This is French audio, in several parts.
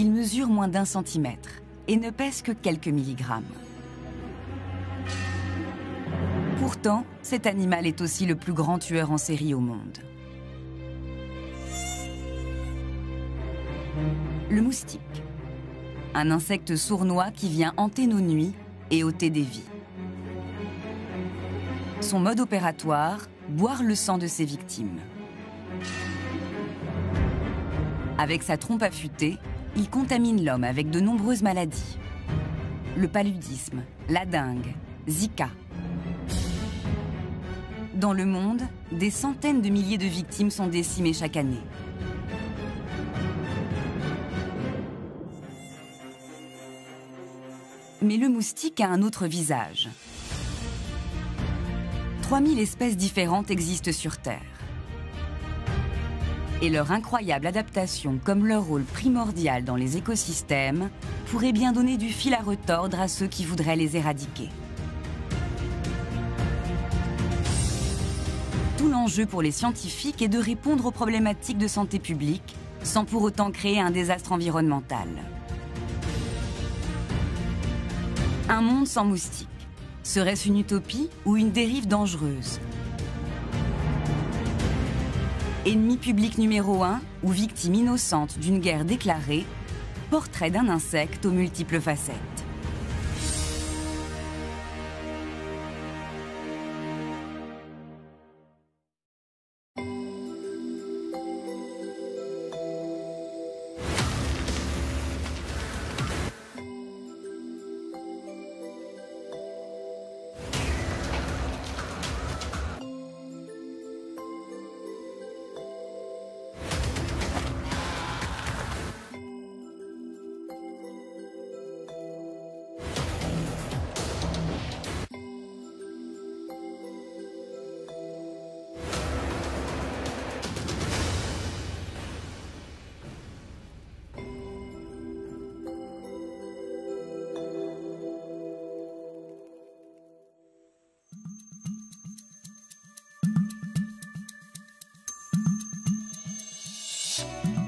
Il mesure moins d'1 centimètre et ne pèse que quelques milligrammes. Pourtant, cet animal est aussi le plus grand tueur en série au monde. Le moustique, un insecte sournois qui vient hanter nos nuits et ôter des vies. Son mode opératoire, boire le sang de ses victimes. Avec sa trompe affûtée, il contamine l'homme avec de nombreuses maladies. Le paludisme, la dengue, Zika. Dans le monde, des centaines de milliers de victimes sont décimées chaque année. Mais le moustique a un autre visage. 3000 espèces différentes existent sur Terre. Et leur incroyable adaptation, comme leur rôle primordial dans les écosystèmes, pourrait bien donner du fil à retordre à ceux qui voudraient les éradiquer. Tout l'enjeu pour les scientifiques est de répondre aux problématiques de santé publique sans pour autant créer un désastre environnemental. Un monde sans moustiques, serait-ce une utopie ou une dérive dangereuse? Ennemi public numéro 1 ou victime innocente d'une guerre déclarée, portrait d'un insecte aux multiples facettes.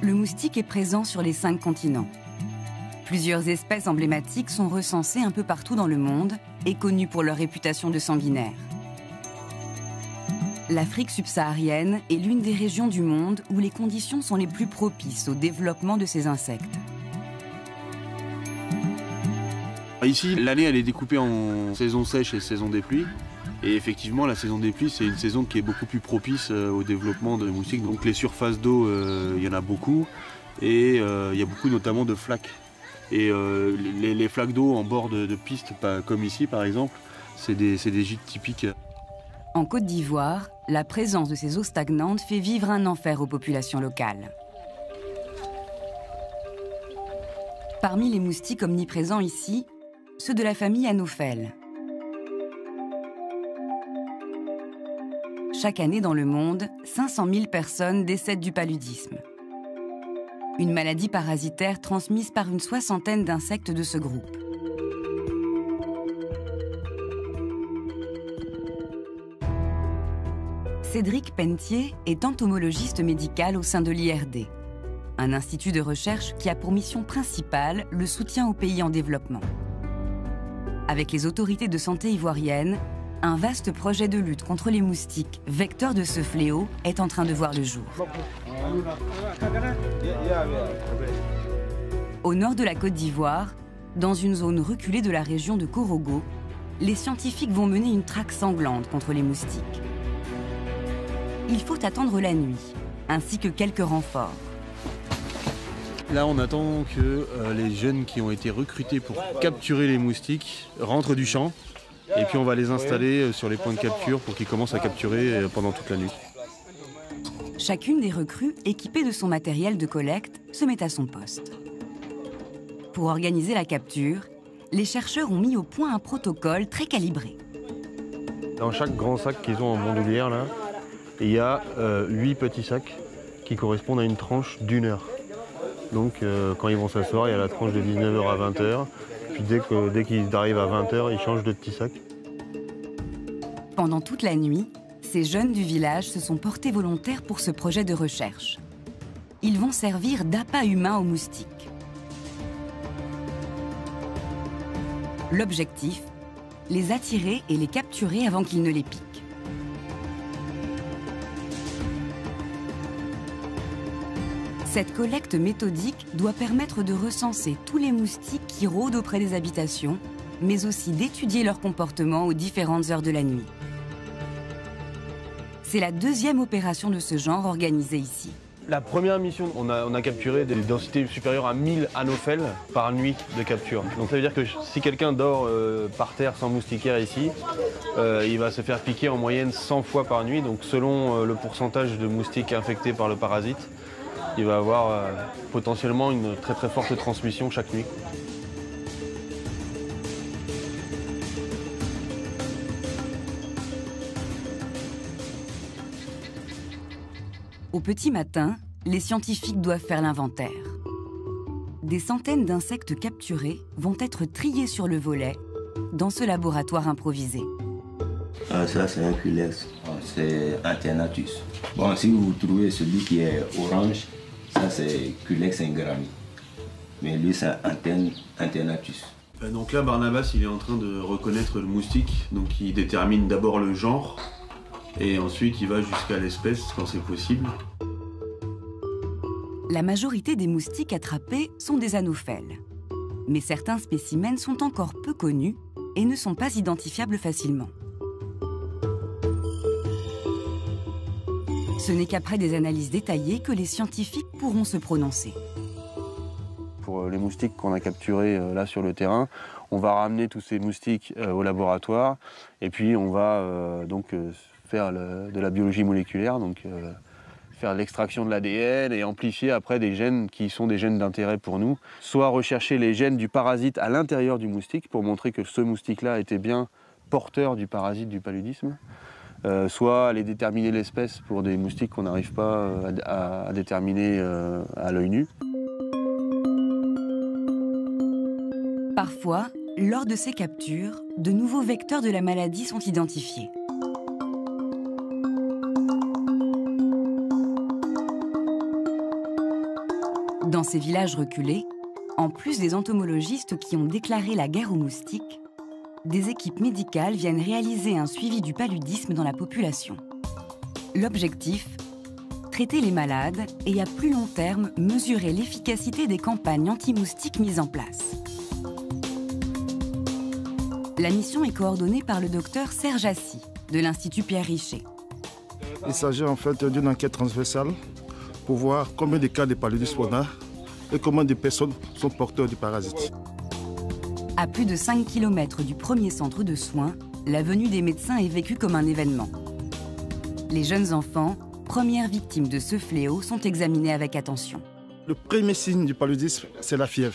Le moustique est présent sur les 5 continents. Plusieurs espèces emblématiques sont recensées un peu partout dans le monde et connues pour leur réputation de sanguinaires. L'Afrique subsaharienne est l'une des régions du monde où les conditions sont les plus propices au développement de ces insectes. Ici, l'année elle est découpée en saison sèche et saison des pluies. Et effectivement, la saison des pluies, c'est une saison qui est beaucoup plus propice au développement de moustiques. Donc les surfaces d'eau, il y en a beaucoup. Et il y a beaucoup notamment de flaques. Et les flaques d'eau en bord de pistes, comme ici par exemple, c'est des gîtes typiques. En Côte d'Ivoire, la présence de ces eaux stagnantes fait vivre un enfer aux populations locales. Parmi les moustiques omniprésents ici, ceux de la famille Anopheles. Chaque année dans le monde, 500 000 personnes décèdent du paludisme. Une maladie parasitaire transmise par une soixantaine d'insectes de ce groupe. Cédric Pentier est entomologiste médical au sein de l'IRD, un institut de recherche qui a pour mission principale le soutien aux pays en développement. Avec les autorités de santé ivoiriennes, un vaste projet de lutte contre les moustiques, vecteurs de ce fléau, est en train de voir le jour. Au nord de la Côte d'Ivoire, dans une zone reculée de la région de Korogo, les scientifiques vont mener une traque sanglante contre les moustiques. Il faut attendre la nuit, ainsi que quelques renforts. Là, on attend que les jeunes qui ont été recrutés pour capturer les moustiques rentrent du champ. Et puis on va les installer sur les points de capture pour qu'ils commencent à capturer pendant toute la nuit. Chacune des recrues, équipée de son matériel de collecte, se met à son poste. Pour organiser la capture, les chercheurs ont mis au point un protocole très calibré. Dans chaque grand sac qu'ils ont en bandoulière, là, il y a 8 petits sacs qui correspondent à une tranche d'1 heure. Donc quand ils vont s'asseoir, il y a la tranche de 19h à 20h. Puis dès qu'ils arrivent à 20h, ils changent de petits sacs. Pendant toute la nuit, ces jeunes du village se sont portés volontaires pour ce projet de recherche. Ils vont servir d'appât humain aux moustiques. L'objectif, les attirer et les capturer avant qu'ils ne les piquent. Cette collecte méthodique doit permettre de recenser tous les moustiques qui rôdent auprès des habitations, mais aussi d'étudier leur comportement aux différentes heures de la nuit. C'est la deuxième opération de ce genre organisée ici. La première mission, on a capturé des densités supérieures à 1000 anophèles par nuit de capture. Donc ça veut dire que si quelqu'un dort par terre sans moustiquaire ici, il va se faire piquer en moyenne 100 fois par nuit. Donc selon le pourcentage de moustiques infectés par le parasite, il va avoir potentiellement une très très forte transmission chaque nuit. Au petit matin, les scientifiques doivent faire l'inventaire. Des centaines d'insectes capturés vont être triés sur le volet dans ce laboratoire improvisé. Ça, c'est un culex, c'est Alternatus. Bon, si vous trouvez celui qui est orange, ça c'est Culex ingrami. Mais lui, c'est Alternatus. Donc là, Barnabas, il est en train de reconnaître le moustique. Donc il détermine d'abord le genre et ensuite il va jusqu'à l'espèce quand c'est possible. La majorité des moustiques attrapés sont des anophèles. Mais certains spécimens sont encore peu connus et ne sont pas identifiables facilement. Ce n'est qu'après des analyses détaillées que les scientifiques pourront se prononcer. Pour les moustiques qu'on a capturés là sur le terrain, on va ramener tous ces moustiques au laboratoire et puis on va faire de la biologie moléculaire, donc faire l'extraction de l'ADN et amplifier après des gènes qui sont des gènes d'intérêt pour nous. Soit rechercher les gènes du parasite à l'intérieur du moustique pour montrer que ce moustique-là était bien porteur du parasite du paludisme. Soit aller déterminer l'espèce pour des moustiques qu'on n'arrive pas à déterminer à l'œil nu. Parfois, lors de ces captures, de nouveaux vecteurs de la maladie sont identifiés. Dans ces villages reculés, en plus des entomologistes qui ont déclaré la guerre aux moustiques, des équipes médicales viennent réaliser un suivi du paludisme dans la population. L'objectif, traiter les malades et à plus long terme, mesurer l'efficacité des campagnes anti-moustiques mises en place. La mission est coordonnée par le docteur Serge Assy, de l'Institut Pierre Richer. Il s'agit en fait d'une enquête transversale pour voir combien de cas de paludisme on a et combien de personnes sont porteurs du parasite. À plus de 5 km du premier centre de soins, la venue des médecins est vécue comme un événement. Les jeunes enfants, premières victimes de ce fléau, sont examinés avec attention. Le premier signe du paludisme, c'est la fièvre.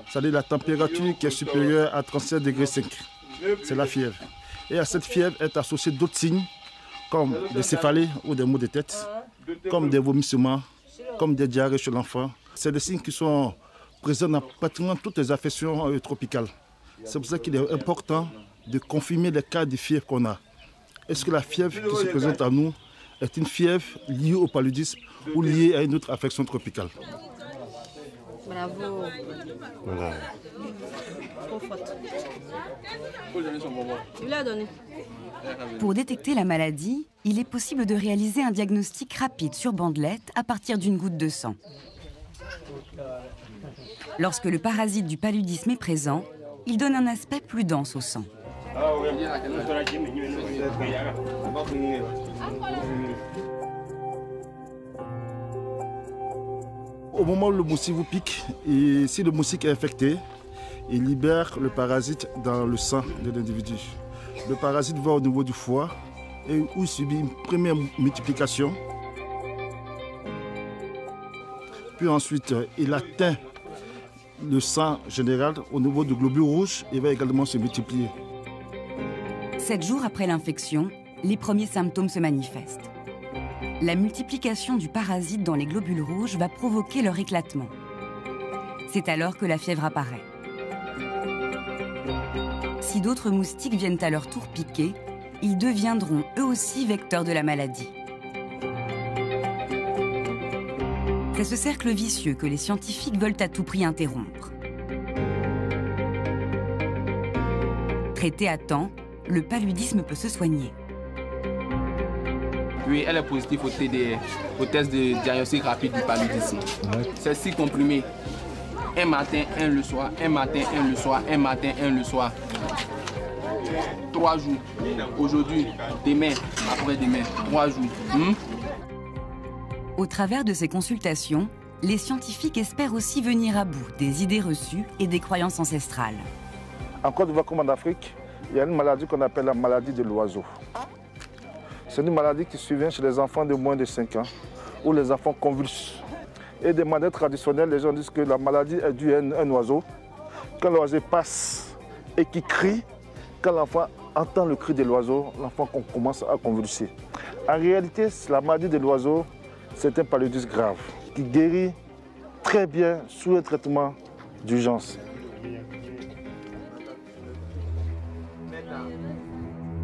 C'est-à-dire la température qui est supérieure à 37,5 degrés. C'est la fièvre. Et à cette fièvre est associée d'autres signes, comme des céphalées ou des maux de tête, comme des vomissements, comme des diarrhées chez l'enfant. C'est des signes qui sont présents dans pratiquement toutes les affections tropicales. C'est pour ça qu'il est important de confirmer les cas de fièvre qu'on a. Est-ce que la fièvre qui se présente à nous est une fièvre liée au paludisme ou liée à une autre affection tropicale? Bravo. Voilà. Trop forte. Tu l'as donné. Pour détecter la maladie, il est possible de réaliser un diagnostic rapide sur bandelette à partir d'une goutte de sang. Lorsque le parasite du paludisme est présent, il donne un aspect plus dense au sang. Au moment où le moustique vous pique, et si le moustique est infecté, il libère le parasite dans le sang de l'individu. Le parasite va au niveau du foie et où il subit une première multiplication. Puis ensuite, il atteint le sang général au niveau du globule rouge et va également se multiplier. 7 jours après l'infection, les premiers symptômes se manifestent. La multiplication du parasite dans les globules rouges va provoquer leur éclatement. C'est alors que la fièvre apparaît. Si d'autres moustiques viennent à leur tour piquer, ils deviendront eux aussi vecteurs de la maladie. C'est ce cercle vicieux que les scientifiques veulent à tout prix interrompre. Traité à temps, le paludisme peut se soigner. Oui, elle est positive au TDR, au test de diagnostic rapide du paludisme. Ouais. C'est 6 comprimés. Un matin, un le soir, un matin, un le soir, un matin, un le soir. 3 jours. Aujourd'hui, demain, après-demain, 3 jours. Au travers de ces consultations, les scientifiques espèrent aussi venir à bout des idées reçues et des croyances ancestrales. En Côte d'Ivoire comme en Afrique, il y a une maladie qu'on appelle la maladie de l'oiseau. C'est une maladie qui survient chez les enfants de moins de 5 ans, où les enfants convulsent. Et de manière traditionnelle, les gens disent que la maladie est due à un oiseau. Quand l'oiseau passe et qu'il crie, quand l'enfant entend le cri de l'oiseau, l'enfant commence à convulser. En réalité, la maladie de l'oiseau, c'est un paludisme grave qui guérit très bien sous un traitement d'urgence.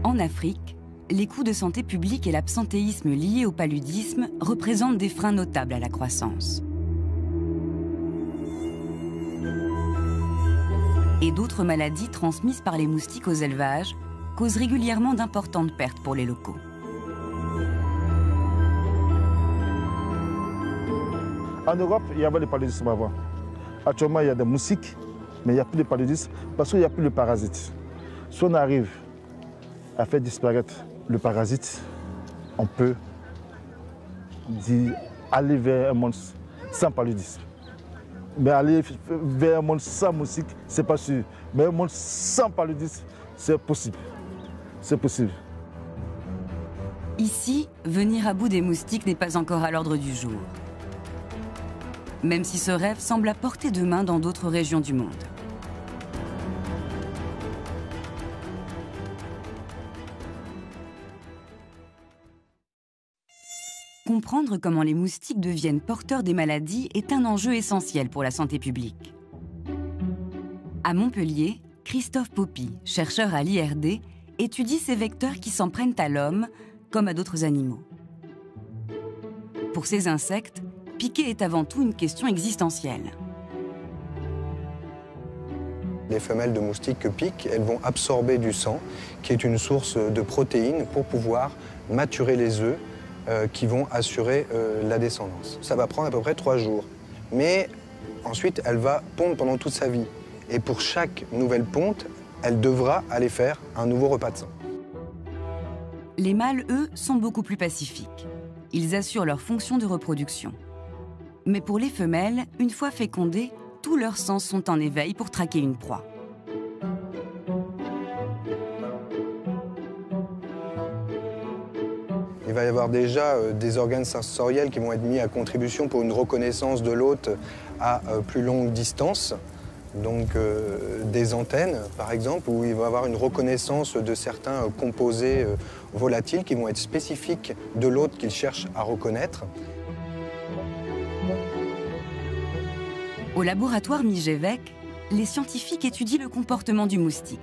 En Afrique, les coûts de santé publique et l'absentéisme liés au paludisme représentent des freins notables à la croissance. Et d'autres maladies transmises par les moustiques aux élevages causent régulièrement d'importantes pertes pour les locaux. En Europe, il y avait le paludisme avant. Actuellement, il y a des moustiques, mais il n'y a plus de paludisme parce qu'il n'y a plus de parasites. Si on arrive à faire disparaître le parasite, on peut aller vers un monde sans paludisme. Mais aller vers un monde sans moustique, ce n'est pas sûr. Mais un monde sans paludisme, c'est possible. C'est possible. Ici, venir à bout des moustiques n'est pas encore à l'ordre du jour. Même si ce rêve semble à portée de main dans d'autres régions du monde. Comprendre comment les moustiques deviennent porteurs des maladies est un enjeu essentiel pour la santé publique. À Montpellier, Christophe Poppy, chercheur à l'IRD, étudie ces vecteurs qui s'en prennent à l'homme comme à d'autres animaux. Pour ces insectes, piquer est avant tout une question existentielle. Les femelles de moustiques que piquent, elles vont absorber du sang, qui est une source de protéines pour pouvoir maturer les œufs qui vont assurer la descendance. Ça va prendre à peu près 3 jours. Mais ensuite, elle va pondre pendant toute sa vie. Et pour chaque nouvelle ponte, elle devra aller faire un nouveau repas de sang. Les mâles, eux, sont beaucoup plus pacifiques. Ils assurent leur fonction de reproduction. Mais pour les femelles, une fois fécondées, tous leurs sens sont en éveil pour traquer une proie. Il va y avoir déjà des organes sensoriels qui vont être mis à contribution pour une reconnaissance de l'hôte à plus longue distance. Donc des antennes, par exemple, où il va y avoir une reconnaissance de certains composés volatiles qui vont être spécifiques de l'hôte qu'il cherche à reconnaître. Au laboratoire Migévec, les scientifiques étudient le comportement du moustique.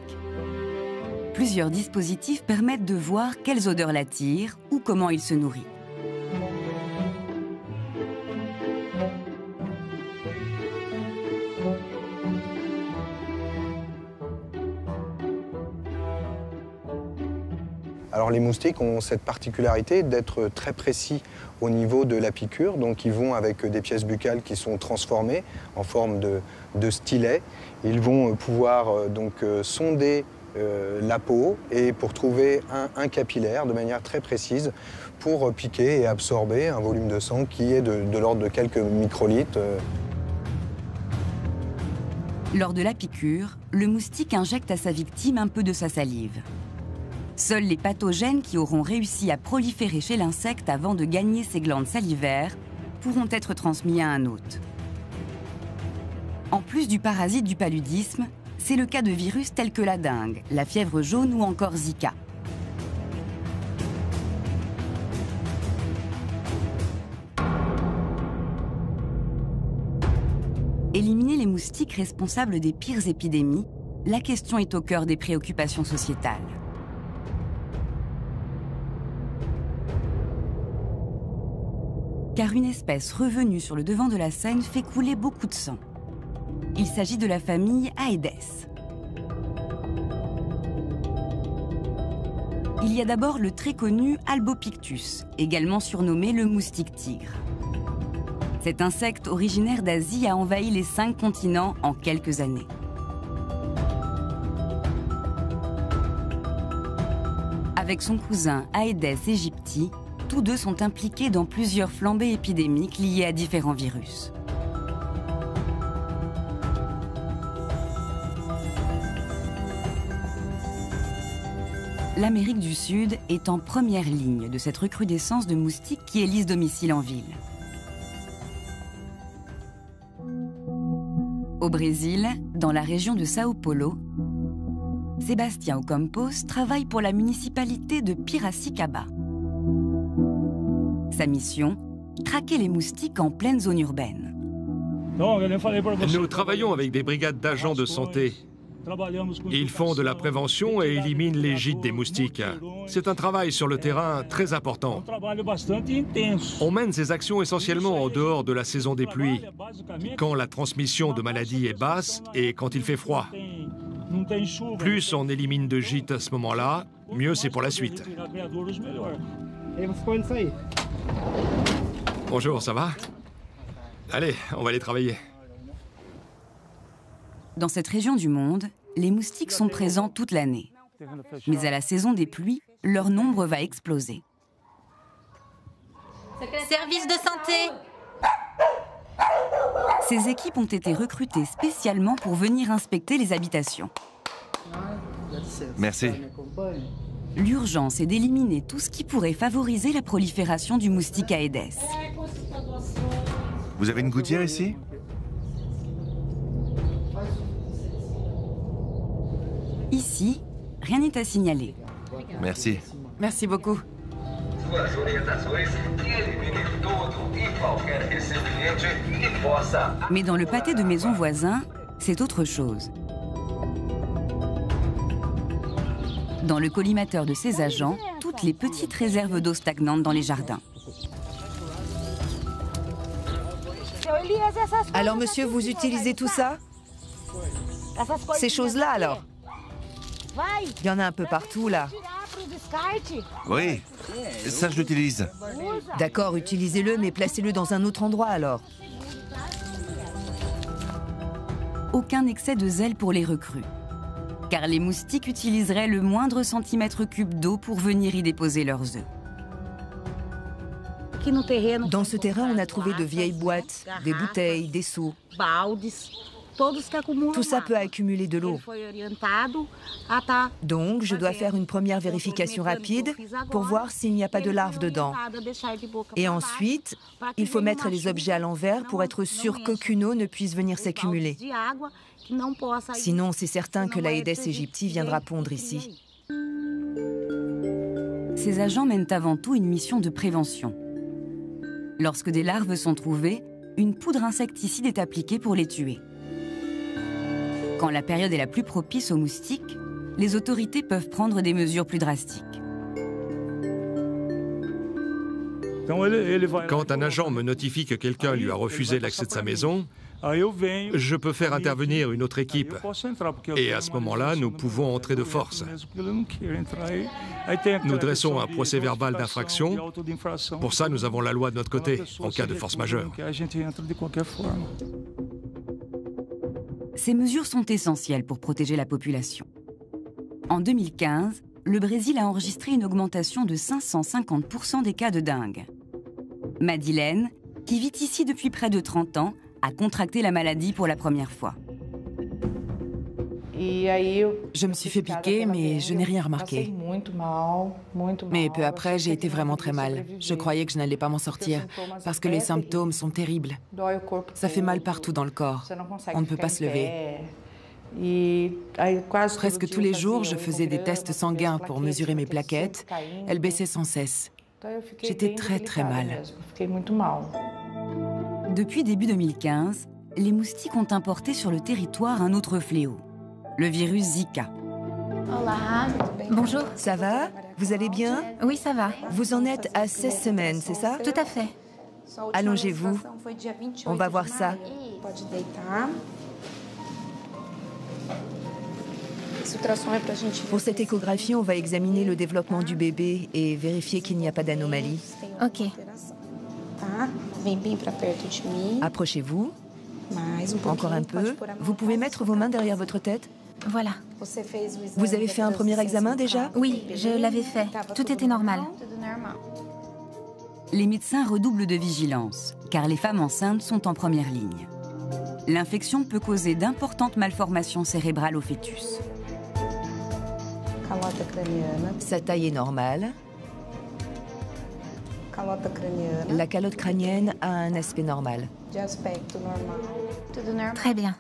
Plusieurs dispositifs permettent de voir quelles odeurs l'attirent ou comment il se nourrit. Alors les moustiques ont cette particularité d'être très précis au niveau de la piqûre, donc ils vont avec des pièces buccales qui sont transformées en forme de stylet. Ils vont pouvoir sonder la peau et pour trouver un capillaire de manière très précise pour piquer et absorber un volume de sang qui est de l'ordre de quelques microlitres. Lors de la piqûre, le moustique injecte à sa victime un peu de sa salive. Seuls les pathogènes qui auront réussi à proliférer chez l'insecte avant de gagner ses glandes salivaires pourront être transmis à un hôte. En plus du parasite du paludisme, c'est le cas de virus tels que la dengue, la fièvre jaune ou encore Zika. Éliminer les moustiques responsables des pires épidémies, la question est au cœur des préoccupations sociétales. Car une espèce revenue sur le devant de la scène fait couler beaucoup de sang. Il s'agit de la famille Aedes. Il y a d'abord le très connu Albopictus, également surnommé le moustique tigre. Cet insecte originaire d'Asie a envahi les 5 continents en quelques années. Avec son cousin Aedes aegypti, tous deux sont impliqués dans plusieurs flambées épidémiques liées à différents virus. L'Amérique du Sud est en première ligne de cette recrudescence de moustiques qui élisent domicile en ville. Au Brésil, dans la région de Sao Paulo, Sébastien Ocampos travaille pour la municipalité de Piracicaba. Sa mission, traquer les moustiques en pleine zone urbaine. Nous travaillons avec des brigades d'agents de santé. Ils font de la prévention et éliminent les gîtes des moustiques. C'est un travail sur le terrain très important. On mène ces actions essentiellement en dehors de la saison des pluies, quand la transmission de maladies est basse et quand il fait froid. Plus on élimine de gîtes à ce moment-là, mieux c'est pour la suite. Bonjour, ça va? Allez, on va aller travailler. Dans cette région du monde, les moustiques sont présents toute l'année. Mais à la saison des pluies, leur nombre va exploser. Service de santé! Ces équipes ont été recrutées spécialement pour venir inspecter les habitations. Merci. L'urgence est d'éliminer tout ce qui pourrait favoriser la prolifération du moustique Aedes. Vous avez une gouttière ici? Ici, rien n'est à signaler. Merci. Merci beaucoup. Mais dans le pâté de maison voisin, c'est autre chose. Dans le collimateur de ses agents, toutes les petites réserves d'eau stagnantes dans les jardins. Alors, monsieur, vous utilisez tout ça? Ces choses-là, alors? Il y en a un peu partout, là. Oui, ça je l'utilise. D'accord, utilisez-le, mais placez-le dans un autre endroit, alors. Aucun excès de zèle pour les recrues. Car les moustiques utiliseraient le moindre centimètre cube d'eau pour venir y déposer leurs œufs. Dans ce terrain, on a trouvé de vieilles boîtes, des bouteilles, des seaux. Tout ça peut accumuler de l'eau. Donc, je dois faire une première vérification rapide pour voir s'il n'y a pas de larves dedans. Et ensuite, il faut mettre les objets à l'envers pour être sûr qu'aucune eau ne puisse venir s'accumuler. Sinon, c'est certain que l'Aedes aegypti viendra pondre ici. Ces agents mènent avant tout une mission de prévention. Lorsque des larves sont trouvées, une poudre insecticide est appliquée pour les tuer. Quand la période est la plus propice aux moustiques, les autorités peuvent prendre des mesures plus drastiques. Quand un agent me notifie que quelqu'un lui a refusé l'accès de sa maison, je peux faire intervenir une autre équipe. Et à ce moment-là, nous pouvons entrer de force. Nous dressons un procès-verbal d'infraction. Pour ça, nous avons la loi de notre côté, en cas de force majeure. Ces mesures sont essentielles pour protéger la population. En 2015, le Brésil a enregistré une augmentation de 550% des cas de dengue. Madeleine, qui vit ici depuis près de 30 ans, a contracté la maladie pour la première fois. Je me suis fait piquer, mais je n'ai rien remarqué. Mais peu après, j'ai été vraiment très mal. Je croyais que je n'allais pas m'en sortir, parce que les symptômes sont terribles. Ça fait mal partout dans le corps. On ne peut pas se lever. Presque tous les jours, je faisais des tests sanguins pour mesurer mes plaquettes. Elles baissaient sans cesse. J'étais très très mal. Depuis début 2015, les moustiques ont importé sur le territoire un autre fléau, le virus Zika. Bonjour. Ça va? Vous allez bien? Oui, ça va. Vous en êtes à 16 semaines, c'est ça? Tout à fait. Allongez-vous. On va voir ça. Pour cette échographie, on va examiner le développement du bébé et vérifier qu'il n'y a pas d'anomalie. Ok. Approchez-vous. Encore un peu. Vous pouvez mettre vos mains derrière votre tête? Voilà. Vous avez fait un premier examen déjà? Oui, je l'avais fait. Tout était normal. Les médecins redoublent de vigilance, car les femmes enceintes sont en première ligne. L'infection peut causer d'importantes malformations cérébrales au fœtus. Sa taille est normale. La calotte crânienne a un aspect normal. Très bien.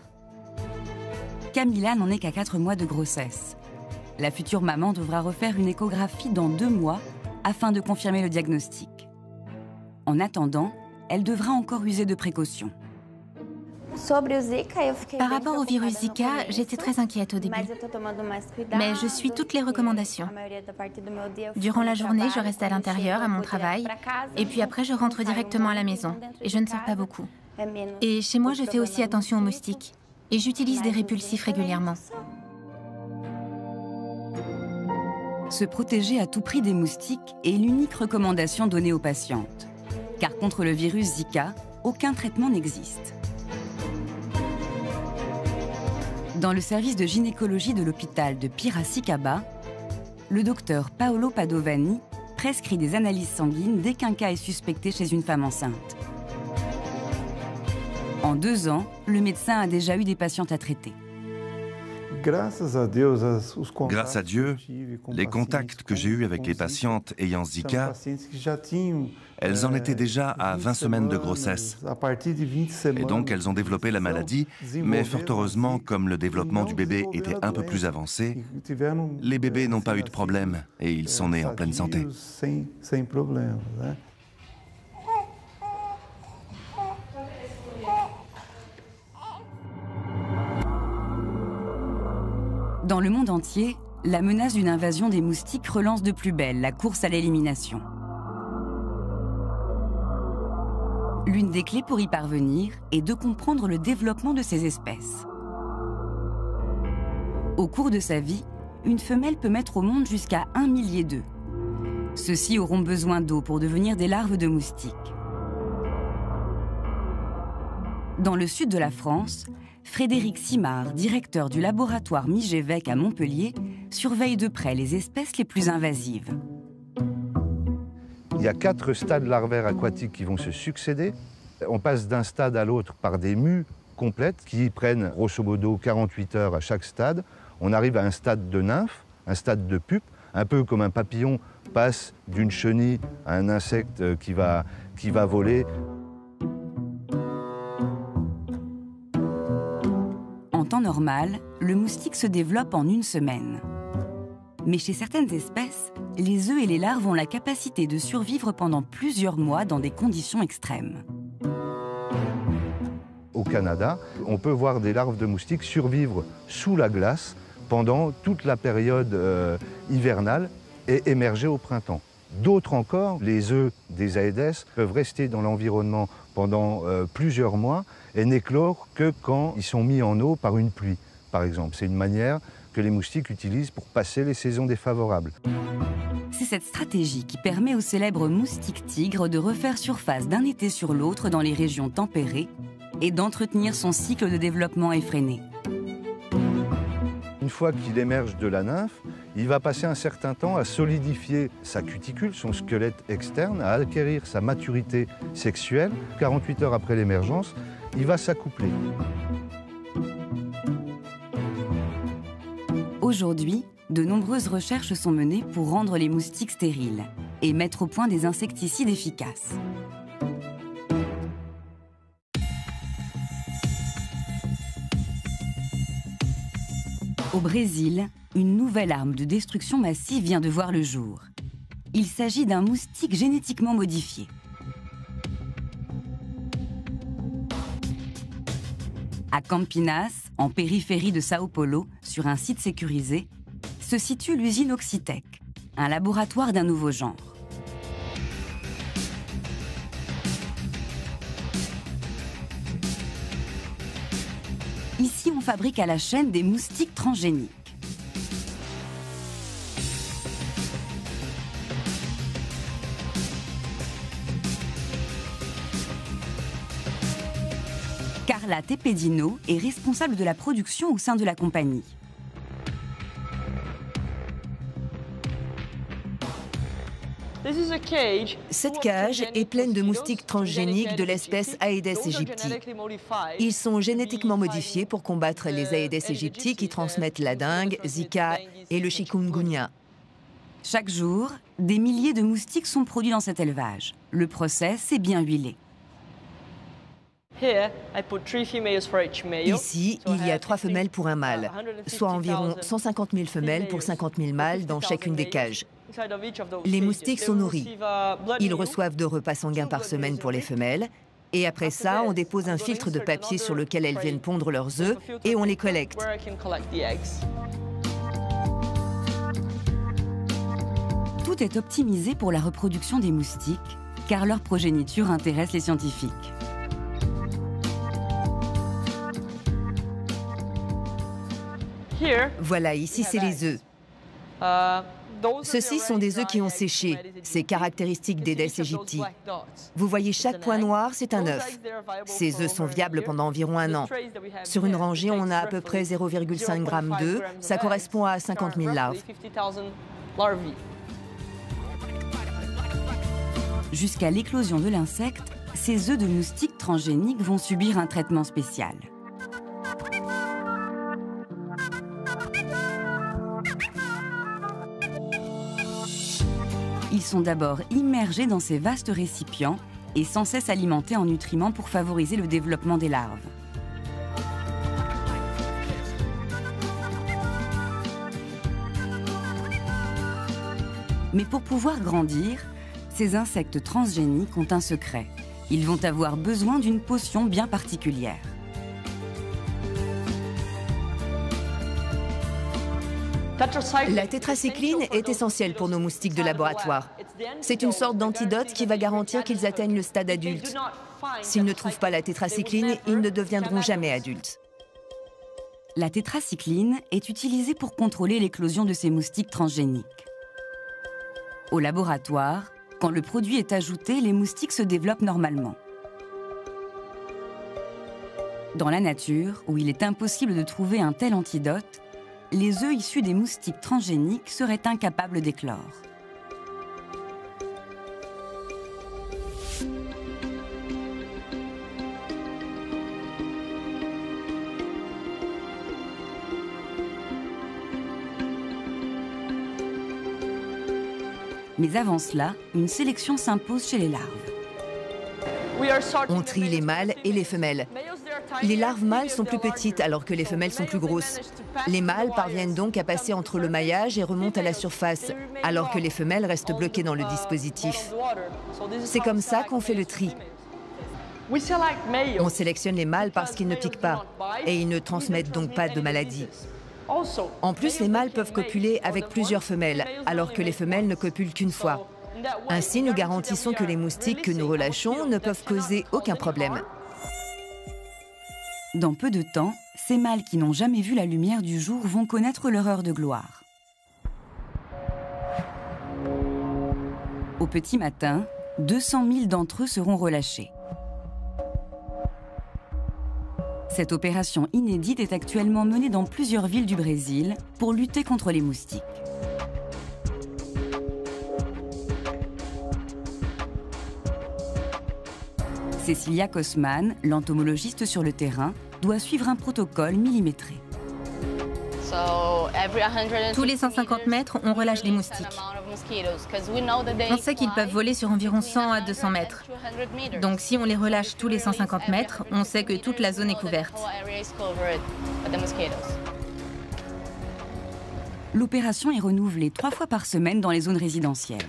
Camilla n'en est qu'à 4 mois de grossesse. La future maman devra refaire une échographie dans 2 mois afin de confirmer le diagnostic. En attendant, elle devra encore user de précautions. Par rapport au virus Zika, j'étais très inquiète au début. Mais je suis toutes les recommandations. Durant la journée, je reste à l'intérieur, à mon travail. Et puis après, je rentre directement à la maison. Et je ne sors pas beaucoup. Et chez moi, je fais aussi attention aux moustiques. Et j'utilise des répulsifs régulièrement. Se protéger à tout prix des moustiques est l'unique recommandation donnée aux patientes. Car contre le virus Zika, aucun traitement n'existe. Dans le service de gynécologie de l'hôpital de Piracicaba, le docteur Paolo Padovani prescrit des analyses sanguines dès qu'un cas est suspecté chez une femme enceinte. En 2 ans, le médecin a déjà eu des patientes à traiter. Grâce à Dieu, les contacts que j'ai eus avec les patientes ayant Zika, elles en étaient déjà à 20 semaines de grossesse. Et donc elles ont développé la maladie, mais fort heureusement, comme le développement du bébé était un peu plus avancé, les bébés n'ont pas eu de problème et ils sont nés en pleine santé. Dans le monde entier, la menace d'une invasion des moustiques relance de plus belle la course à l'élimination. L'une des clés pour y parvenir est de comprendre le développement de ces espèces. Au cours de sa vie, une femelle peut mettre au monde jusqu'à 1 millier d'œufs. Ceux-ci auront besoin d'eau pour devenir des larves de moustiques. Dans le sud de la France, Frédéric Simard, directeur du laboratoire Migévec à Montpellier, surveille de près les espèces les plus invasives. Il y a 4 stades larvaires aquatiques qui vont se succéder. On passe d'un stade à l'autre par des mues complètes qui prennent grosso modo 48 heures à chaque stade. On arrive à un stade de nymphe, un stade de pupe, un peu comme un papillon passe d'une chenille à un insecte qui va voler. En temps normal, le moustique se développe en 1 semaine. Mais chez certaines espèces, les œufs et les larves ont la capacité de survivre pendant plusieurs mois dans des conditions extrêmes. Au Canada, on peut voir des larves de moustiques survivre sous la glace pendant toute la période hivernale et émerger au printemps. D'autres encore, les œufs des Aedes peuvent rester dans l'environnement pendant plusieurs mois et n'éclore que quand ils sont mis en eau par une pluie, par exemple. C'est une manière que les moustiques utilisent pour passer les saisons défavorables. C'est cette stratégie qui permet au célèbre moustique tigre de refaire surface d'un été sur l'autre dans les régions tempérées et d'entretenir son cycle de développement effréné. Une fois qu'il émerge de la nymphe, il va passer un certain temps à solidifier sa cuticule, son squelette externe, à acquérir sa maturité sexuelle. 48 heures après l'émergence, il va s'accoupler. Aujourd'hui, de nombreuses recherches sont menées pour rendre les moustiques stériles et mettre au point des insecticides efficaces. Au Brésil, une nouvelle arme de destruction massive vient de voir le jour. Il s'agit d'un moustique génétiquement modifié. À Campinas, en périphérie de Sao Paulo, sur un site sécurisé, se situe l'usine Oxitec, un laboratoire d'un nouveau genre. Ici, on fabrique à la chaîne des moustiques transgéniques. la Tepedino est responsable de la production au sein de la compagnie. Cette cage est pleine de moustiques transgéniques de l'espèce Aedes aegypti. Ils sont génétiquement modifiés pour combattre les Aedes aegypti qui transmettent la dengue, Zika et le chikungunya. Chaque jour, des milliers de moustiques sont produits dans cet élevage. Le process est bien huilé. Ici, il y a 3 femelles pour un mâle, soit environ 150 000 femelles pour 50 000 mâles dans chacune des cages. Les moustiques sont nourris. Ils reçoivent 2 repas sanguins par semaine pour les femelles. Et après ça, on dépose un filtre de papier sur lequel elles viennent pondre leurs œufs et on les collecte. Tout est optimisé pour la reproduction des moustiques, car leur progéniture intéresse les scientifiques. Voilà, ici, c'est les œufs. Ceux-ci sont des œufs qui ont séché. C'est caractéristique d'Aedes aegypti. Vous voyez, chaque point noir, c'est un œuf. Ces œufs sont viables pendant environ 1 an. Sur une rangée, on a à peu près 0,5 g d'œufs. Ça correspond à 50 000 larves. Jusqu'à l'éclosion de l'insecte, ces œufs de moustiques transgéniques vont subir un traitement spécial. Ils sont d'abord immergés dans ces vastes récipients et sans cesse alimentés en nutriments pour favoriser le développement des larves. Mais pour pouvoir grandir, ces insectes transgéniques ont un secret. Ils vont avoir besoin d'une potion bien particulière. La tétracycline est essentielle pour nos moustiques de laboratoire. C'est une sorte d'antidote qui va garantir qu'ils atteignent le stade adulte. S'ils ne trouvent pas la tétracycline, ils ne deviendront jamais adultes. La tétracycline est utilisée pour contrôler l'éclosion de ces moustiques transgéniques. Au laboratoire, quand le produit est ajouté, les moustiques se développent normalement. Dans la nature, où il est impossible de trouver un tel antidote, les œufs issus des moustiques transgéniques seraient incapables d'éclore. Mais avant cela, une sélection s'impose chez les larves. On trie les mâles et les femelles. Les larves mâles sont plus petites alors que les femelles sont plus grosses. Les mâles parviennent donc à passer entre le maillage et remontent à la surface, alors que les femelles restent bloquées dans le dispositif. C'est comme ça qu'on fait le tri. On sélectionne les mâles parce qu'ils ne piquent pas et ils ne transmettent donc pas de maladies. En plus, les mâles peuvent copuler avec plusieurs femelles, alors que les femelles ne copulent qu'une fois. Ainsi, nous garantissons que les moustiques que nous relâchons ne peuvent causer aucun problème. Dans peu de temps, ces mâles qui n'ont jamais vu la lumière du jour vont connaître leur heure de gloire. Au petit matin, 200 000 d'entre eux seront relâchés. Cette opération inédite est actuellement menée dans plusieurs villes du Brésil pour lutter contre les moustiques. Cecilia Kosman, l'entomologiste sur le terrain, doit suivre un protocole millimétré. Tous les 150 mètres, on relâche des moustiques. On sait qu'ils peuvent voler sur environ 100 à 200 mètres. Donc si on les relâche tous les 150 mètres, on sait que toute la zone est couverte. L'opération est renouvelée 3 fois par semaine dans les zones résidentielles.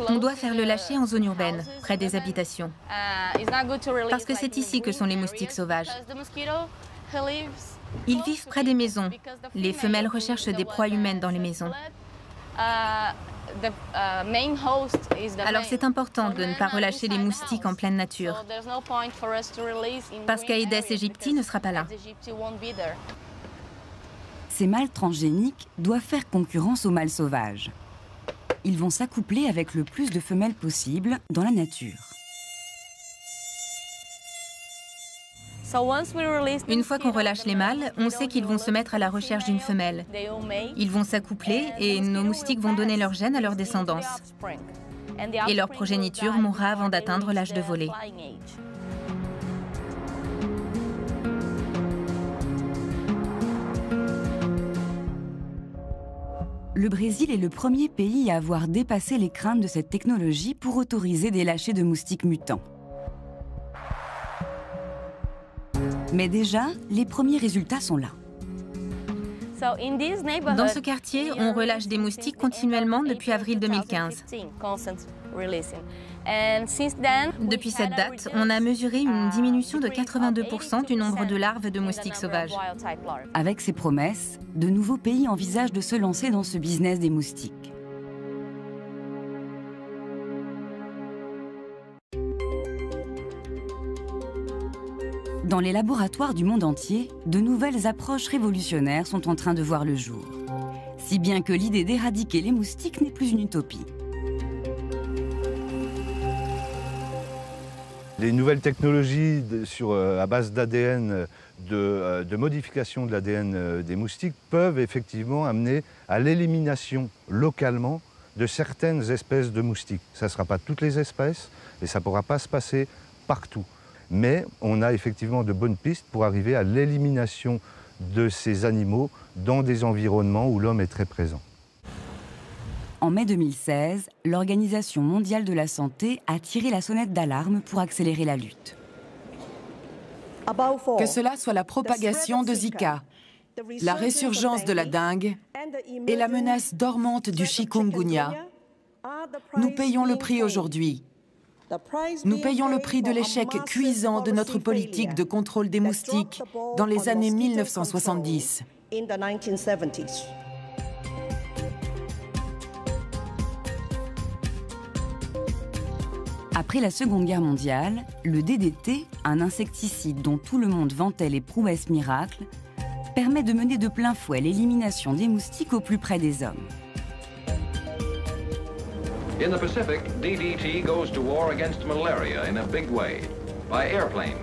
On doit faire le lâcher en zone urbaine, près des habitations. Parce que c'est ici que sont les moustiques sauvages. Ils vivent près des maisons. Les femelles recherchent des proies humaines dans les maisons. Alors c'est important de ne pas relâcher les moustiques en pleine nature. Parce qu'Aedes aegypti ne sera pas là. Ces mâles transgéniques doivent faire concurrence aux mâles sauvages. ils vont s'accoupler avec le plus de femelles possible dans la nature. Une fois qu'on relâche les mâles, on sait qu'ils vont se mettre à la recherche d'une femelle. Ils vont s'accoupler et nos moustiques vont donner leurs gènes à leur descendance. Et leur progéniture mourra avant d'atteindre l'âge de voler. Le Brésil est le premier pays à avoir dépassé les craintes de cette technologie pour autoriser des lâchers de moustiques mutants. Mais déjà, les premiers résultats sont là. Dans ce quartier, on relâche des moustiques continuellement depuis avril 2015. Depuis cette date, on a mesuré une diminution de 82% du nombre de larves de moustiques sauvages. Avec ces promesses, de nouveaux pays envisagent de se lancer dans ce business des moustiques. Dans les laboratoires du monde entier, de nouvelles approches révolutionnaires sont en train de voir le jour. Si bien que l'idée d'éradiquer les moustiques n'est plus une utopie. Les nouvelles technologies à base d'ADN, de modification de l'ADN des moustiques peuvent effectivement amener à l'élimination localement de certaines espèces de moustiques. Ça ne sera pas toutes les espèces et ça ne pourra pas se passer partout. Mais on a effectivement de bonnes pistes pour arriver à l'élimination de ces animaux dans des environnements où l'homme est très présent. En mai 2016, l'Organisation mondiale de la santé a tiré la sonnette d'alarme pour accélérer la lutte. Que cela soit la propagation de Zika, la résurgence de la dengue et la menace dormante du chikungunya, nous payons le prix aujourd'hui. Nous payons le prix de l'échec cuisant de notre politique de contrôle des moustiques dans les années 1970. Après la Seconde Guerre mondiale, le DDT, un insecticide dont tout le monde vantait les prouesses miracles, permet de mener de plein fouet l'élimination des moustiques au plus près des hommes. In the Pacific, DDT goes to war against malaria in a big way, by airplane.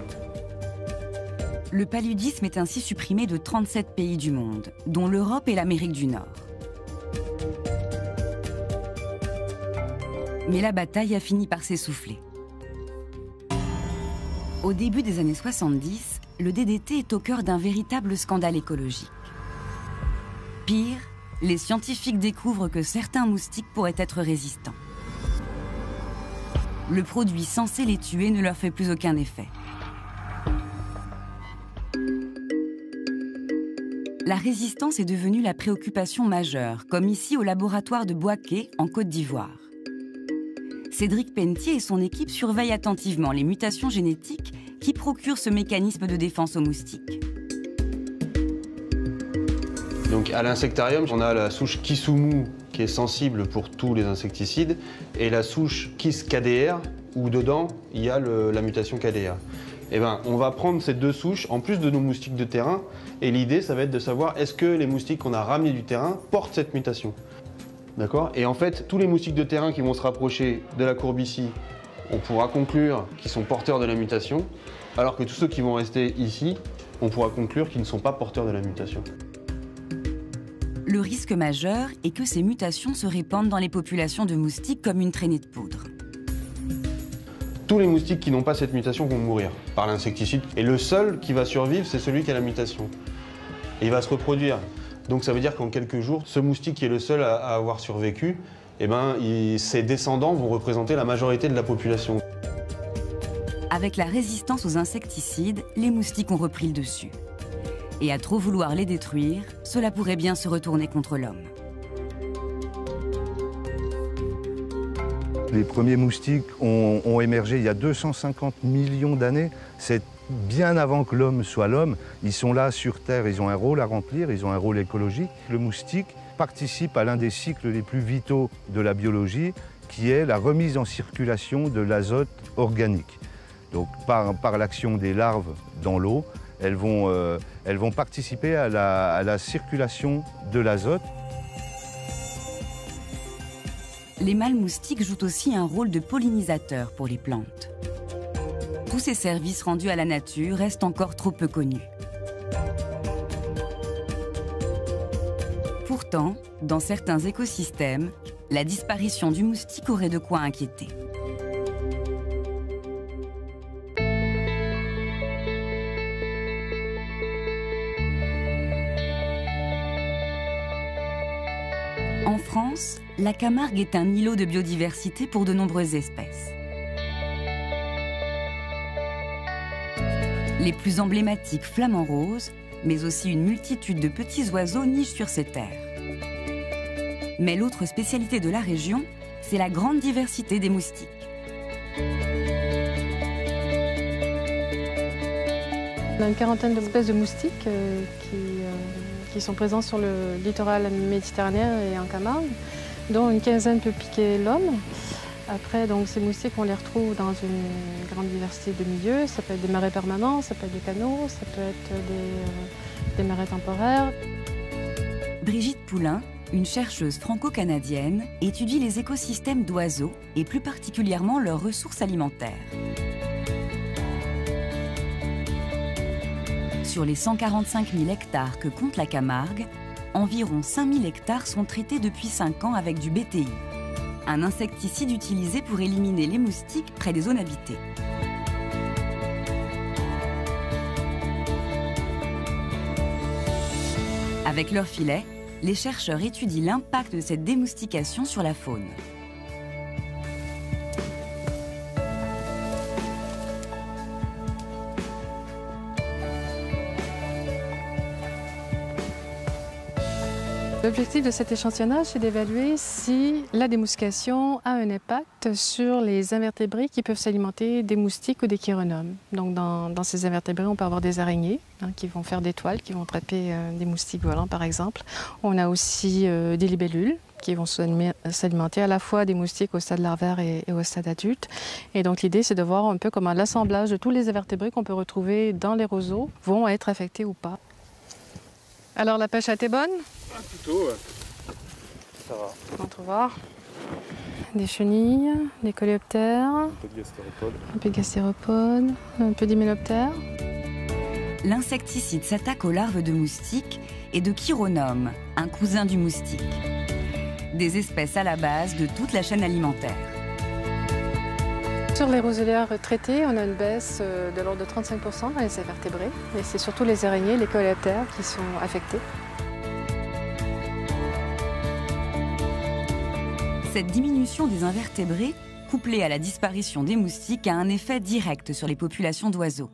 Le paludisme est ainsi supprimé de 37 pays du monde, dont l'Europe et l'Amérique du Nord. Mais la bataille a fini par s'essouffler. Au début des années 70, le DDT est au cœur d'un véritable scandale écologique. Pire, les scientifiques découvrent que certains moustiques pourraient être résistants. Le produit censé les tuer ne leur fait plus aucun effet. La résistance est devenue la préoccupation majeure, comme ici au laboratoire de Bouaké, en Côte d'Ivoire. Cédric Pentier et son équipe surveillent attentivement les mutations génétiques qui procurent ce mécanisme de défense aux moustiques. Donc à l'insectarium, on a la souche Kisumu qui est sensible pour tous les insecticides et la souche KIS-KDR où dedans il y a la mutation KDR. Eh ben, on va prendre ces deux souches en plus de nos moustiques de terrain et l'idée ça va être de savoir est-ce que les moustiques qu'on a ramenés du terrain portent cette mutation. D'accord ? Et en fait, tous les moustiques de terrain qui vont se rapprocher de la courbe ici, on pourra conclure qu'ils sont porteurs de la mutation, alors que tous ceux qui vont rester ici, on pourra conclure qu'ils ne sont pas porteurs de la mutation. Le risque majeur est que ces mutations se répandent dans les populations de moustiques comme une traînée de poudre. Tous les moustiques qui n'ont pas cette mutation vont mourir par l'insecticide. Et le seul qui va survivre, c'est celui qui a la mutation. Et il va se reproduire. Donc ça veut dire qu'en quelques jours, ce moustique qui est le seul à avoir survécu, eh ben, ses descendants vont représenter la majorité de la population. Avec la résistance aux insecticides, les moustiques ont repris le dessus. Et à trop vouloir les détruire, cela pourrait bien se retourner contre l'homme. Les premiers moustiques ont émergé il y a 250 millions d'années. C'est bien avant que l'homme soit l'homme. Ils sont là sur Terre, ils ont un rôle à remplir, ils ont un rôle écologique. Le moustique participe à l'un des cycles les plus vitaux de la biologie, qui est la remise en circulation de l'azote organique. Donc par l'action des larves dans l'eau, elles vont participer à la circulation de l'azote. les mâles moustiques jouent aussi un rôle de pollinisateur pour les plantes. Tous ces services rendus à la nature restent encore trop peu connus. Pourtant, dans certains écosystèmes, la disparition du moustique aurait de quoi inquiéter. En France, la Camargue est un îlot de biodiversité pour de nombreuses espèces. Les plus emblématiques flamants roses, mais aussi une multitude de petits oiseaux nichent sur ces terres. Mais l'autre spécialité de la région, c'est la grande diversité des moustiques. On a une quarantaine d'espèces de moustiques qui sont présents sur le littoral méditerranéen et en Camargue, dont une quinzaine peut piquer l'homme. Après, donc, ces moustiques, on les retrouve dans une grande diversité de milieux. Ça peut être des marais permanents, ça peut être des canaux, ça peut être des marais temporaires. Brigitte Poulain, une chercheuse franco-canadienne, étudie les écosystèmes d'oiseaux et plus particulièrement leurs ressources alimentaires. Sur les 145 000 hectares que compte la Camargue, environ 5 000 hectares sont traités depuis 5 ans avec du BTI, un insecticide utilisé pour éliminer les moustiques près des zones habitées. Avec leurs filets, les chercheurs étudient l'impact de cette démoustication sur la faune. L'objectif de cet échantillonnage, c'est d'évaluer si la démoustication a un impact sur les invertébrés qui peuvent s'alimenter des moustiques ou des chironomes. Donc dans ces invertébrés, on peut avoir des araignées qui vont faire des toiles, qui vont attraper des moustiques volants par exemple. On a aussi des libellules qui vont s'alimenter à la fois des moustiques au stade larvaire et au stade adulte. Et donc l'idée, c'est de voir un peu comment l'assemblage de tous les invertébrés qu'on peut retrouver dans les roseaux vont être affectés ou pas. Alors la pêche a été bonne? Plutôt, ouais. Ça va. On peut voir des chenilles, des coléoptères, un peu de gastéropodes, un peu d'hyménoptères. L'insecticide s'attaque aux larves de moustiques et de chironomes, un cousin du moustique. Des espèces à la base de toute la chaîne alimentaire. Sur les roselières traitées, on a une baisse de l'ordre de 35% dans les invertébrés. Et c'est surtout les araignées, les coléoptères qui sont affectés. Cette diminution des invertébrés, couplée à la disparition des moustiques, a un effet direct sur les populations d'oiseaux.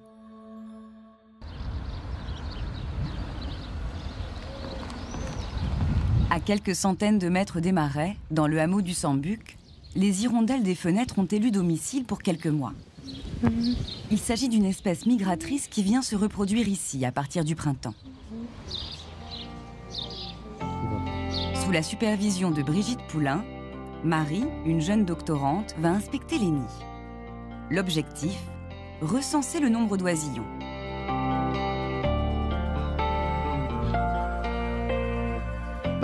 À quelques centaines de mètres des marais, dans le hameau du Sambuc, les hirondelles des fenêtres ont élu domicile pour quelques mois. Il s'agit d'une espèce migratrice qui vient se reproduire ici à partir du printemps. Sous la supervision de Brigitte Poulain, Marie, une jeune doctorante, va inspecter les nids. L'objectif, recenser le nombre d'oisillons.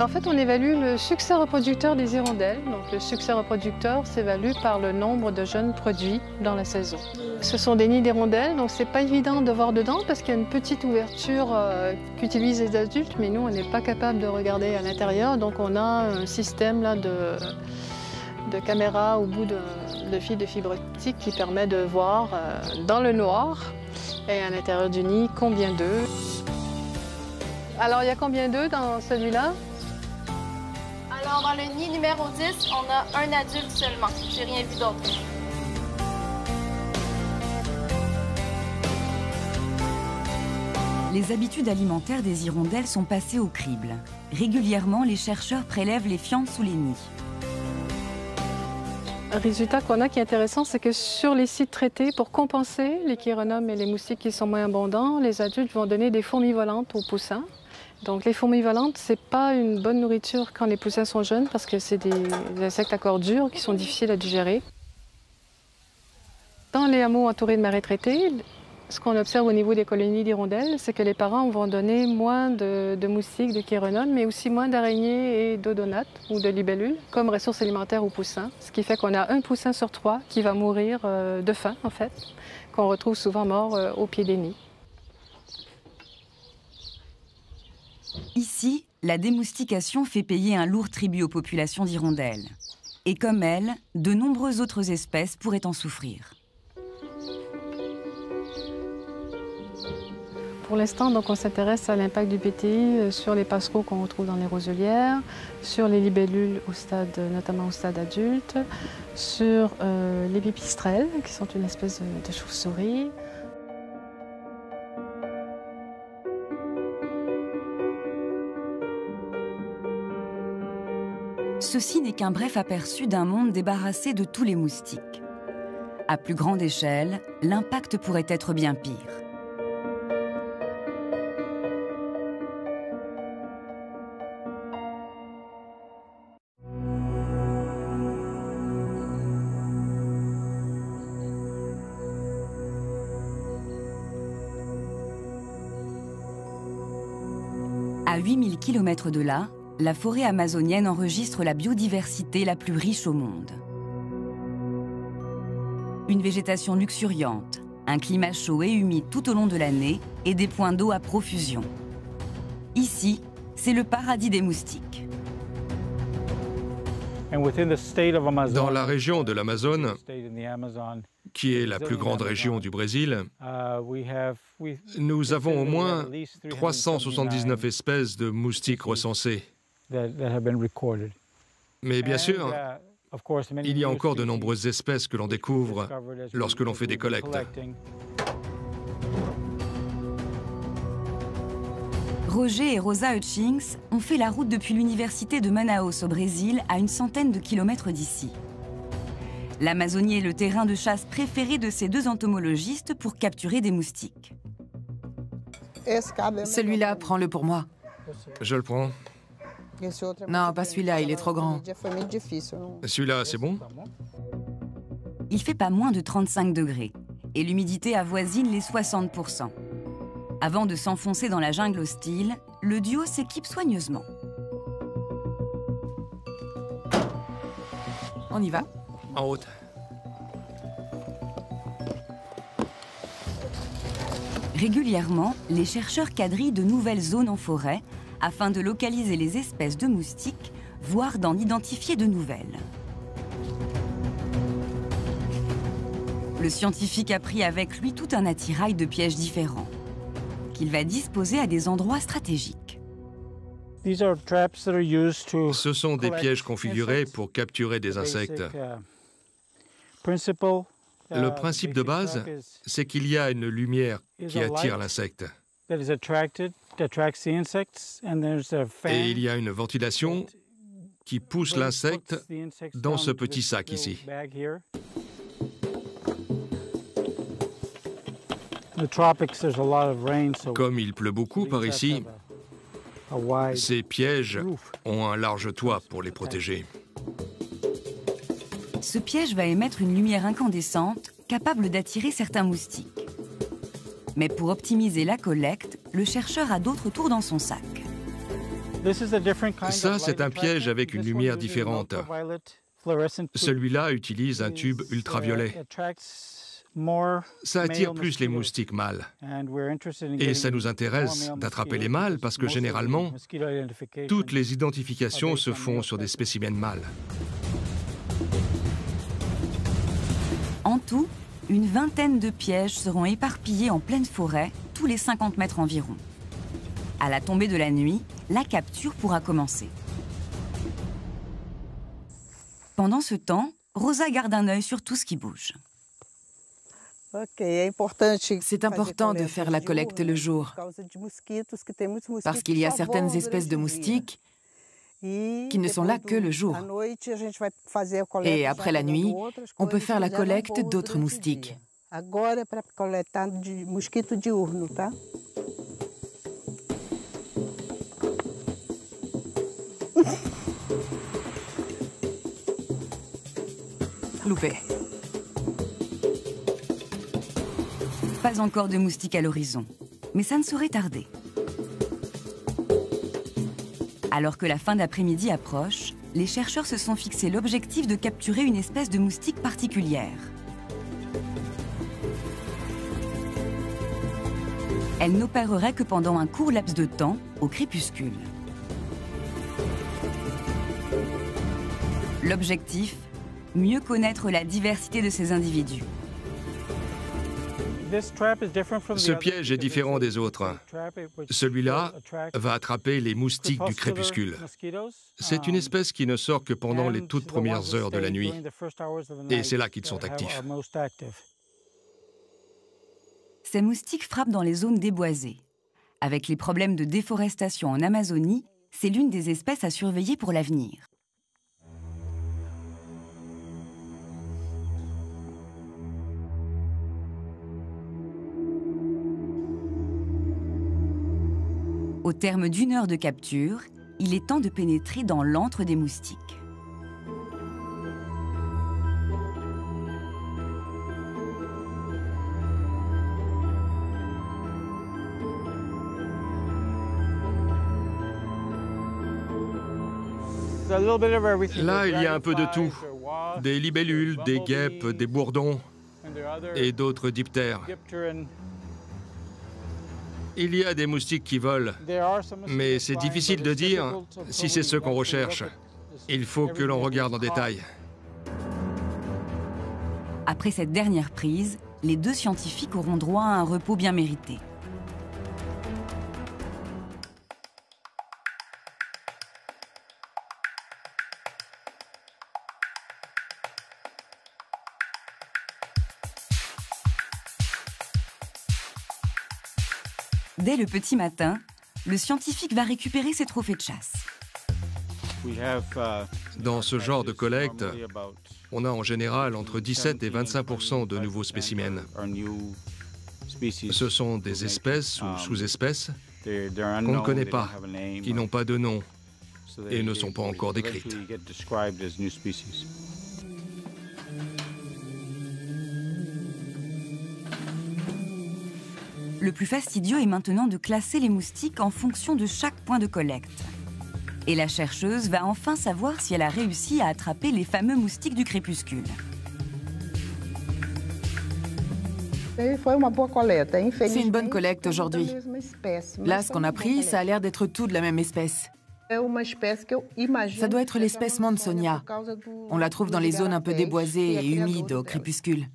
En fait, on évalue le succès reproducteur des hirondelles. Donc, le succès reproducteur s'évalue par le nombre de jeunes produits dans la saison. Ce sont des nids d'hirondelles, donc c'est pas évident de voir dedans parce qu'il y a une petite ouverture qu'utilisent les adultes, mais nous, on n'est pas capable de regarder à l'intérieur. Donc, on a un système là, de caméra au bout de fil de fibre optique qui permet de voir dans le noir et à l'intérieur du nid combien d'œufs. Alors, il y a combien d'œufs dans celui-là? Alors, dans le nid numéro 10, on a un adulte seulement. J'ai rien vu d'autre. Les habitudes alimentaires des hirondelles sont passées au crible. Régulièrement, les chercheurs prélèvent les fientes sous les nids. Un résultat qu'on a qui est intéressant, c'est que sur les sites traités, pour compenser les chironomes et les moustiques qui sont moins abondants, les adultes vont donner des fourmis volantes aux poussins. Donc les fourmis volantes, ce n'est pas une bonne nourriture quand les poussins sont jeunes parce que c'est des insectes à corps dur qui sont difficiles à digérer. Dans les hameaux entourés de marais traités, Ce qu'on observe au niveau des colonies d'hirondelles, c'est que les parents vont donner moins de moustiques, de chironomes, mais aussi moins d'araignées et d'odonates ou de libellules comme ressources alimentaires aux poussins. Ce qui fait qu'on a un poussin sur 3 qui va mourir de faim, en fait, qu'on retrouve souvent mort au pied des nids. Ici, la démoustication fait payer un lourd tribut aux populations d'hirondelles. Et comme elle, de nombreuses autres espèces pourraient en souffrir. Pour l'instant, on s'intéresse à l'impact du BTI sur les passereaux qu'on retrouve dans les roselières, sur les libellules notamment au stade adulte, sur les pipistrelles, qui sont une espèce de chauve-souris. Ceci n'est qu'un bref aperçu d'un monde débarrassé de tous les moustiques. À plus grande échelle, l'impact pourrait être bien pire. À 8000 km de là, la forêt amazonienne enregistre la biodiversité la plus riche au monde. Une végétation luxuriante, un climat chaud et humide tout au long de l'année et des points d'eau à profusion. Ici, c'est le paradis des moustiques. Dans la région de l'Amazone, qui est la plus grande région du Brésil, nous avons au moins 379 espèces de moustiques recensées. Mais bien sûr, il y a encore de nombreuses espèces que l'on découvre lorsque l'on fait des collectes. Roger et Rosa Hutchings ont fait la route depuis l'université de Manaus au Brésil à une centaine de kilomètres d'ici. L'Amazonie est le terrain de chasse préféré de ces deux entomologistes pour capturer des moustiques. Celui-là, prends-le pour moi. Je le prends. Non, pas celui-là, il est trop grand. Celui-là, c'est bon? Il fait pas moins de 35 degrés et l'humidité avoisine les 60%. Avant de s'enfoncer dans la jungle hostile, le duo s'équipe soigneusement. On y va? En route. Régulièrement, les chercheurs quadrillent de nouvelles zones en forêt afin de localiser les espèces de moustiques, voire d'en identifier de nouvelles. Le scientifique a pris avec lui tout un attirail de pièges différents, qu'il va disposer à des endroits stratégiques. Ce sont des pièges configurés pour capturer des insectes. Le principe de base, c'est qu'il y a une lumière qui attire l'insecte. Et il y a une ventilation qui pousse l'insecte dans ce petit sac ici. Comme il pleut beaucoup par ici, ces pièges ont un large toit pour les protéger. Ce piège va émettre une lumière incandescente capable d'attirer certains moustiques. Mais pour optimiser la collecte, le chercheur a d'autres tours dans son sac. Ça, c'est un piège avec une lumière différente. Celui-là utilise un tube ultraviolet. Ça attire plus les moustiques mâles. Et ça nous intéresse d'attraper les mâles parce que généralement, toutes les identifications se font sur des spécimens mâles. En tout, une vingtaine de pièges seront éparpillés en pleine forêt, tous les 50 mètres environ. À la tombée de la nuit, la capture pourra commencer. Pendant ce temps, Rosa garde un œil sur tout ce qui bouge. C'est important de faire la collecte le jour, parce qu'il y a certaines espèces de moustiques qui ne sont là que le jour. Et après la nuit, on peut faire la collecte d'autres moustiques. Loupé. Pas encore de moustiques à l'horizon, mais ça ne saurait tarder. Alors que la fin d'après-midi approche, les chercheurs se sont fixé l'objectif de capturer une espèce de moustique particulière. Elle n'opérerait que pendant un court laps de temps, au crépuscule. L'objectif, mieux connaître la diversité de ces individus. Ce piège est différent des autres. Celui-là va attraper les moustiques du crépuscule. C'est une espèce qui ne sort que pendant les toutes premières heures de la nuit. Et c'est là qu'ils sont actifs. Ces moustiques frappent dans les zones déboisées. Avec les problèmes de déforestation en Amazonie, c'est l'une des espèces à surveiller pour l'avenir. Au terme d'1 heure de capture, il est temps de pénétrer dans l'antre des moustiques. Là, il y a un peu de tout. Des libellules, des guêpes, des bourdons et d'autres diptères. Il y a des moustiques qui volent, mais c'est difficile de dire si c'est ceux qu'on recherche. Il faut que l'on regarde en détail. Après cette dernière prise, les 2 scientifiques auront droit à un repos bien mérité. Dès le petit matin, le scientifique va récupérer ses trophées de chasse. Dans ce genre de collecte, on a en général entre 17 et 25% de nouveaux spécimens. Ce sont des espèces ou sous-espèces qu'on ne connaît pas, qui n'ont pas de nom et ne sont pas encore décrites. Le plus fastidieux est maintenant de classer les moustiques en fonction de chaque point de collecte. Et la chercheuse va enfin savoir si elle a réussi à attraper les fameux moustiques du crépuscule. C'est une bonne collecte aujourd'hui. Là, ce qu'on a pris, ça a l'air d'être tout de la même espèce. Ça doit être l'espèce Mansonia. On la trouve dans les zones un peu déboisées et humides au crépuscule.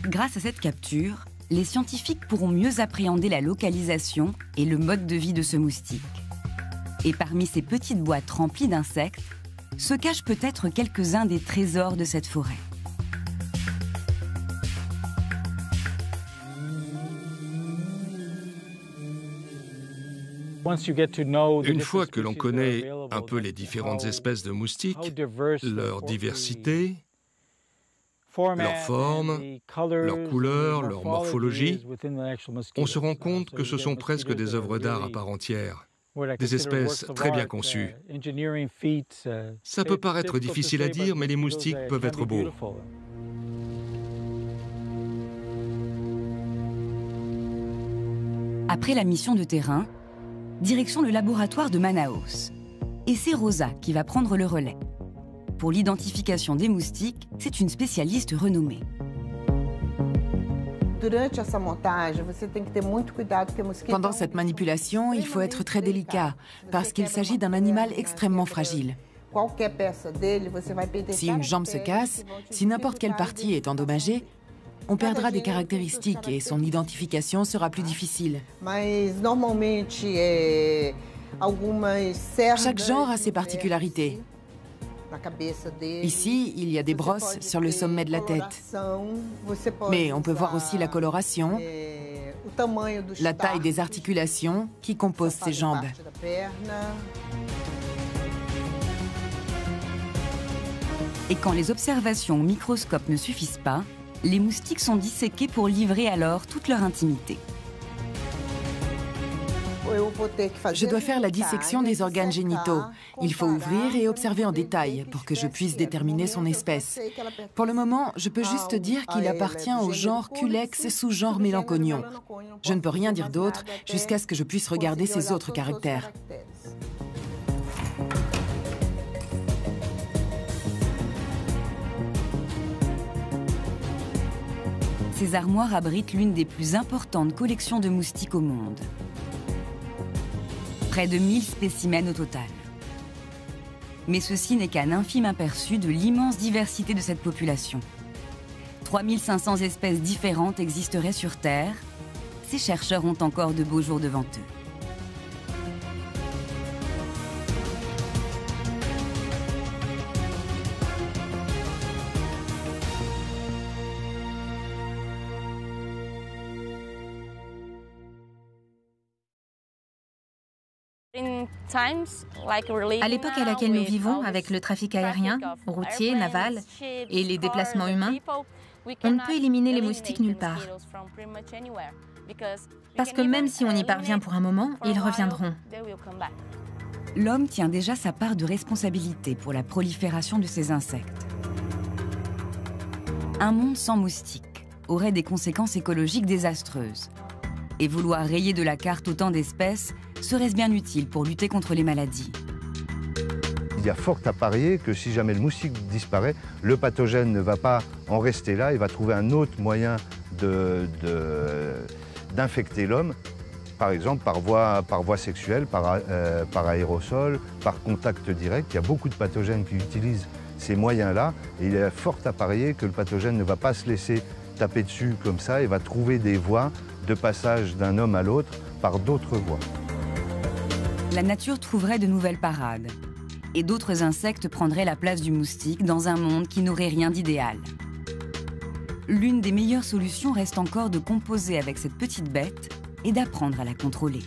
Grâce à cette capture, les scientifiques pourront mieux appréhender la localisation et le mode de vie de ce moustique. Et parmi ces petites boîtes remplies d'insectes, se cachent peut-être quelques-uns des trésors de cette forêt. Une fois que l'on connaît un peu les différentes espèces de moustiques, leur diversité, leur forme, leur couleur, leur morphologie, on se rend compte que ce sont presque des œuvres d'art à part entière, des espèces très bien conçues. Ça peut paraître difficile à dire, mais les moustiques peuvent être beaux. Après la mission de terrain, direction le laboratoire de Manaus. Et c'est Rosa qui va prendre le relais. Pour l'identification des moustiques, c'est une spécialiste renommée. Pendant cette manipulation, il faut être très délicat, parce qu'il s'agit d'un animal extrêmement fragile. Si une jambe se casse, si n'importe quelle partie est endommagée, on perdra des caractéristiques et son identification sera plus difficile. Chaque genre a ses particularités. Ici, il y a des brosses sur le sommet de la tête. Mais on peut voir aussi la coloration, la taille des articulations qui composent ses jambes. Et quand les observations au microscope ne suffisent pas, les moustiques sont disséqués pour livrer alors toute leur intimité. Je dois faire la dissection des organes génitaux. Il faut ouvrir et observer en détail pour que je puisse déterminer son espèce. Pour le moment, je peux juste dire qu'il appartient au genre Culex sous-genre Melanconion. Je ne peux rien dire d'autre jusqu'à ce que je puisse regarder ses autres caractères. Ces armoires abritent l'une des plus importantes collections de moustiques au monde. Près de 1000 spécimens au total. Mais ceci n'est qu'un infime aperçu de l'immense diversité de cette population. 3500 espèces différentes existeraient sur Terre. Ces chercheurs ont encore de beaux jours devant eux. À l'époque à laquelle nous vivons, avec le trafic aérien, routier, naval et les déplacements humains, on ne peut éliminer les moustiques nulle part. Parce que même si on y parvient pour un moment, ils reviendront. L'homme tient déjà sa part de responsabilité pour la prolifération de ces insectes. Un monde sans moustiques aurait des conséquences écologiques désastreuses. Et vouloir rayer de la carte autant d'espèces serait-ce bien utile pour lutter contre les maladies? Il y a fort à parier que si jamais le moustique disparaît, le pathogène ne va pas en rester là, il va trouver un autre moyen d'infecter l'homme, par exemple par voie sexuelle, par aérosol, par contact direct. Il y a beaucoup de pathogènes qui utilisent ces moyens-là et il y a fort à parier que le pathogène ne va pas se laisser taper dessus comme ça et va trouver des voies de passage d'un homme à l'autre par d'autres voies. La nature trouverait de nouvelles parades et d'autres insectes prendraient la place du moustique dans un monde qui n'aurait rien d'idéal. L'une des meilleures solutions reste encore de composer avec cette petite bête et d'apprendre à la contrôler.